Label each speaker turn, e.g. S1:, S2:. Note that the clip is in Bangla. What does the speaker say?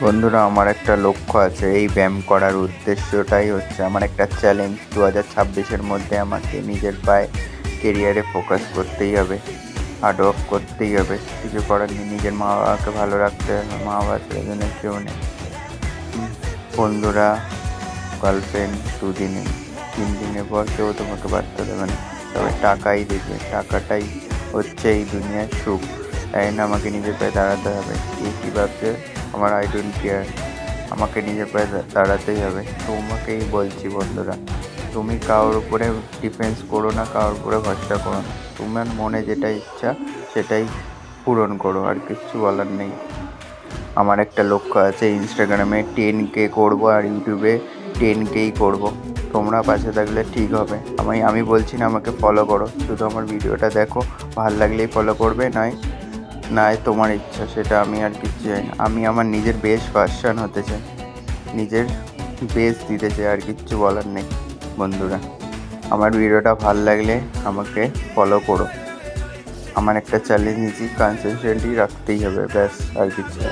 S1: বন্ধুরা, আমার একটা লক্ষ্য আছে। এই ব্যায়াম করার উদ্দেশ্যটাই হচ্ছে আমার একটা চ্যালেঞ্জ। 2026-এর মধ্যে আমাকে নিজের পায়ে কেরিয়ারে ফোকাস করতেই হবে, হার্ডওয়ার্ক করতেই হবে। কিছু করার নেই, নিজের মা বাবাকে ভালো রাখতে হবে। মা বাবা ছেড়ে জন্য কেউ নেই। বন্ধুরা, গার্লফ্রেন্ড 2 দিনে 3 দিনের পর কেউ তোমাকে বার্তা দেবে না, তবে টাকাই দেবে। টাকাটাই হচ্ছে এই দুনিয়ার সুখ। তাই না, আমাকে নিজের পায়ে দাঁড়াতে হবে। কে কী ভাবছে আমার আই ডোন্ট কেয়ার। আমাকে নিজের পায়ে দাঁড়াতেই হবে। তোমাকেই বলছি বন্ধুরা, তুমি কারোর উপরে ডিফেন্স করো না, কারোর উপরে ভরসা করো না। তোমার মনে যেটা ইচ্ছা সেটাই পূরণ করো, আর কিচ্ছু বলার নেই। আমার একটা লক্ষ্য আছে, ইনস্টাগ্রামে 10K করবো আর ইউটিউবে 10Kই করবো। তোমরা পাশে থাকলে ঠিক হবে। আমি বলছি না আমাকে ফলো করো, শুধু আমার ভিডিওটা দেখো, ভালো লাগলেই ফলো করবে, নয় তোমার ইচ্ছা। সেটা আমি আর কিচ্ছু চাই না। আমি আমার নিজের বেস্ট ভার্সন হতে চাই, নিজের বেস্ট দিতে চাই, আর কিচ্ছু বলার নেই। বন্ধুরা, আমার ভিডিওটা ভালো লাগলে আমাকে ফলো করো। আমার একটা চ্যালেঞ্জ নিয়েছি, কনসিস্টেন্টলি রাখতেই হবে, ব্যাস, আর কিছু না।